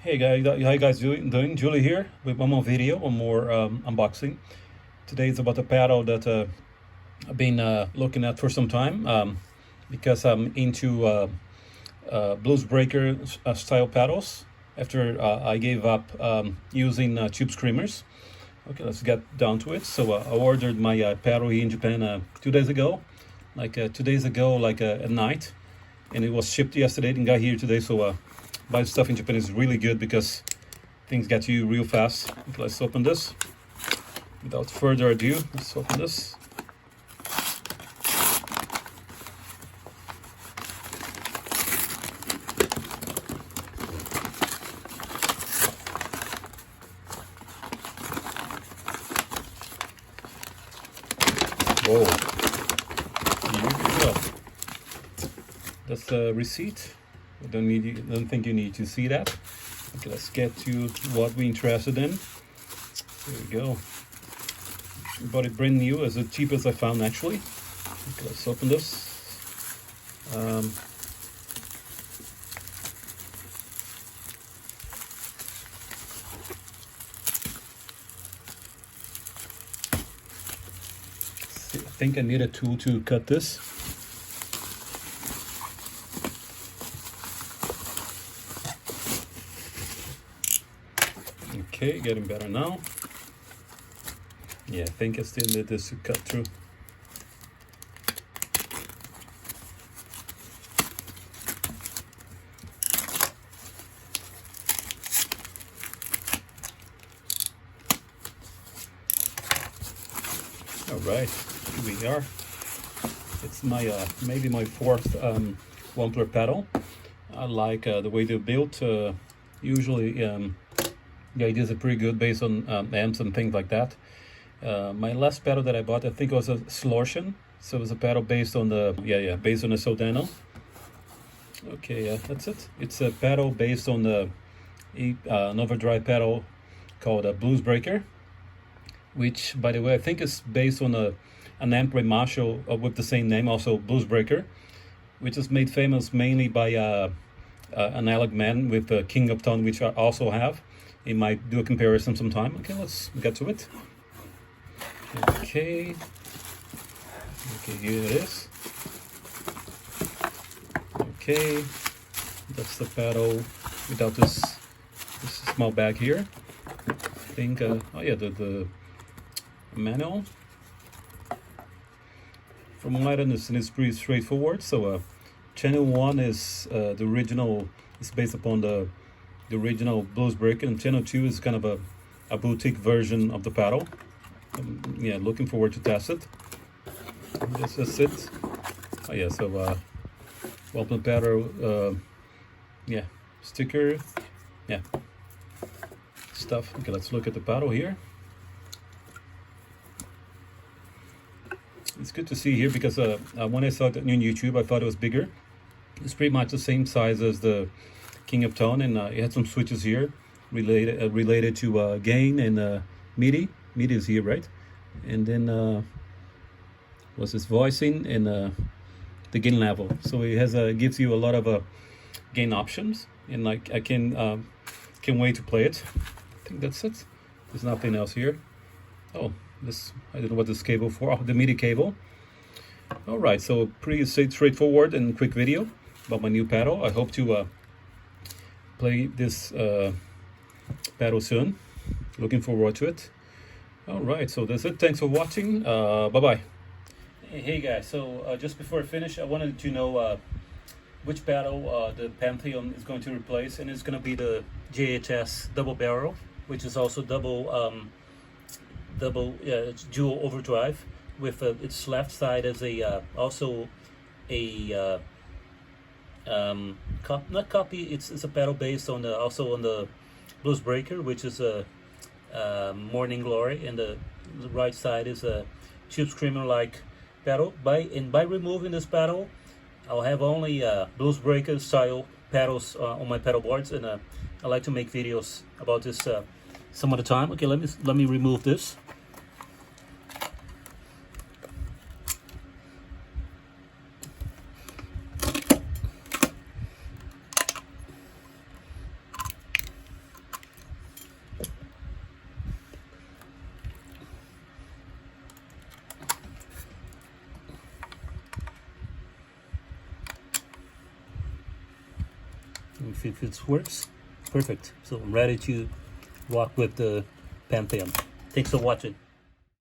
Hey guys, how you guys doing? Julie here with one more video, one more unboxing. Today is about a paddle that I've been looking at for some time because I'm into blues breaker style paddles after I gave up using tube screamers. Okay, let's get down to it. So I ordered my paddle here in Japan 2 days ago, like 2 days ago, like at night, and it was shipped yesterday and got here today. So buying stuff in Japan is really good because things get to you real fast. Okay, let's open this. Without further ado, let's open this. Whoa. Here we go. That's a receipt. I don't think you need to see that. Okay, let's get to what we're interested in. There we go. I bought it brand new, as the cheapest I found actually. Okay, let's open this. I think I need a tool to cut this. Okay, getting better now. Yeah, I think I still need this to cut through. All right, here we are. It's my maybe my fourth Wampler paddle. I like the way they're built. Usually, the ideas are pretty good based on amps and things like that. My last paddle that I bought, I think it was a Slorshan. So it was a paddle based on the based on the Soldano. Okay, that's it. It's a paddle based on the an Overdrive paddle called a Blues Breaker, which, by the way, I think is based on an amp by Marshall with the same name, also Blues Breaker, which is made famous mainly by an analog man with King of Tone, which I also have. He might do a comparison sometime. Okay, let's get to it. Okay, here it is. Okay, that's the paddle without this small bag here. I think, oh yeah, the manual. From what I understand, it's pretty straightforward. So channel 1 is the original, is based upon the original Blues Breaker, and channel 2 is kind of a boutique version of the paddle. Yeah, looking forward to test it. That's it. Oh yeah, so Wampler paddle, yeah, sticker, yeah, stuff. Okay, let's look at the paddle here. It's good to see here because when I saw it on YouTube, I thought it was bigger. It's pretty much the same size as the King of Tone, and it had some switches here related to gain and MIDI. MIDI is here, right? And then was this voicing and the gain level. So it has gives you a lot of gain options, and like I can wait to play it. I think that's it. There's nothing else here. Oh, this, I don't know what this cable for. Oh, the MIDI cable. All right, so pretty straightforward and quick video about my new paddle. I hope to play this paddle soon. Looking forward to it. All right, so that's it. Thanks for watching. Bye-bye. Hey guys, so just before I finish, I wanted to know which paddle the Pantheon is going to replace, and it's going to be the JHS double barrel, which is also it's dual overdrive, with its left side as a also a not copy. It's a paddle based on the also on the Blues Breaker, which is a Morning Glory, and the right side is a Tube Screamer like paddle. By removing this paddle, I'll have only Blues Breaker style paddles on my paddle boards, and I like to make videos about this some of the time. Okay, let me remove this. if it works, perfect. So I'm ready to rock with the Pantheon. Thanks for watching.